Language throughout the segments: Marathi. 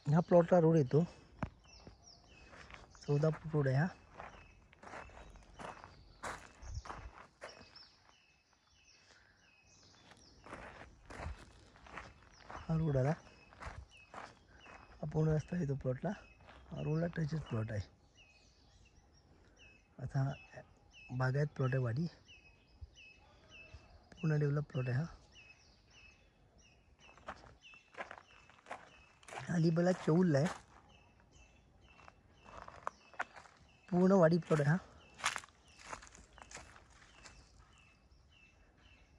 ह्या प्लॉटला रोड येतो, 14 फूट रोड आहे हा. हा रोड आला, हा पूर्ण रस्ता येतो प्लॉटला. हा रोडला टचच प्लॉट आहे. आता बागायत प्लॉट आहे, वाडी पूर्ण डेव्हलप प्लॉट आहे हा. अलिबागला चौलला आहे, पूर्ण वाडी प्लॉट आहे हा.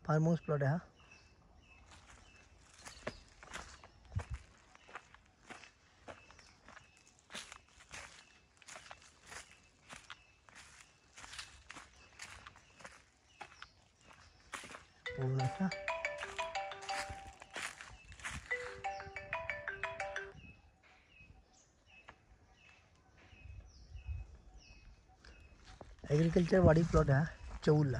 फार्म हाऊस प्लॉट आहे हा. पूर्ण असा ॲग्रिकल्चर वाडी प्लॉट आहे हा, चौलला.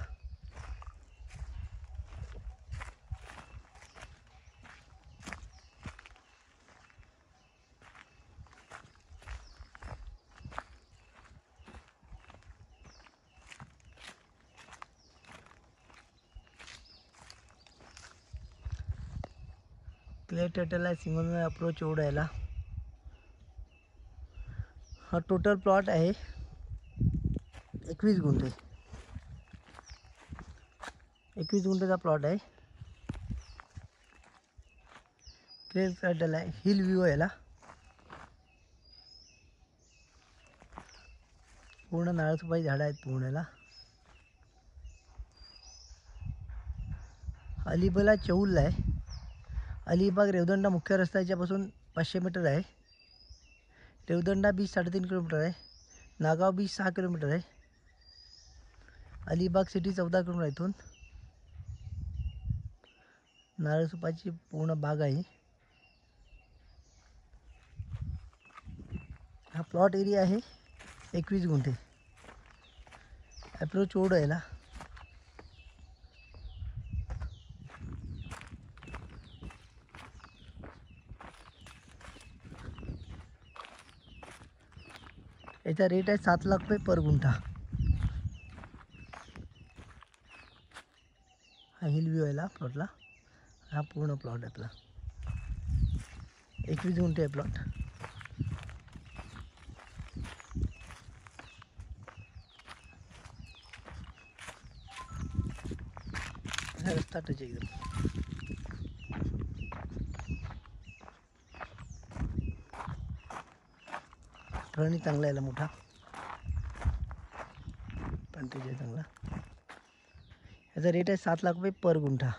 क्लिअर टायटल आहे, सिंगल अप्रोच रोड यायला. हा टोटल प्लॉट आहे 21 गुंठे. 21 गुंठेचा प्लॉट आहे. क्लिअर टायटल आहे, हिल व्ह्यू याला. पूर्ण नारळसुपारी झाडं आहेत पूर्ण याला. अलिबागला चौलला आहे. अलिबाग रेवदंडा मुख्य रस्त्याच्यापासून 500 मीटर आहे. रेवदंडा बीच 3.5 किलोमीटर आहे. नागाव बीच 6 किलोमीटर आहे. अलिबाग सिटी 14 किलोमीटर इथून. नारळसुपाची पूर्ण बाग आहे. हा प्लॉट एरिया आहे 21 गुंठे. अप्रोच रोड आहे याला. याचा रेट आहे 7 लाख रुपये पर गुंठा. हा हिल व्ह्यू आहे प्लॉटला. हा पूर्ण प्लॉट आहे आपला. 21 गुंठे आहे प्लॉट. रस्ता टच एकदम. फळणी चांगला यायला मोठा. पण आहे चांगला. याचा रेट आहे 7 लाख रुपये पर गुंठा.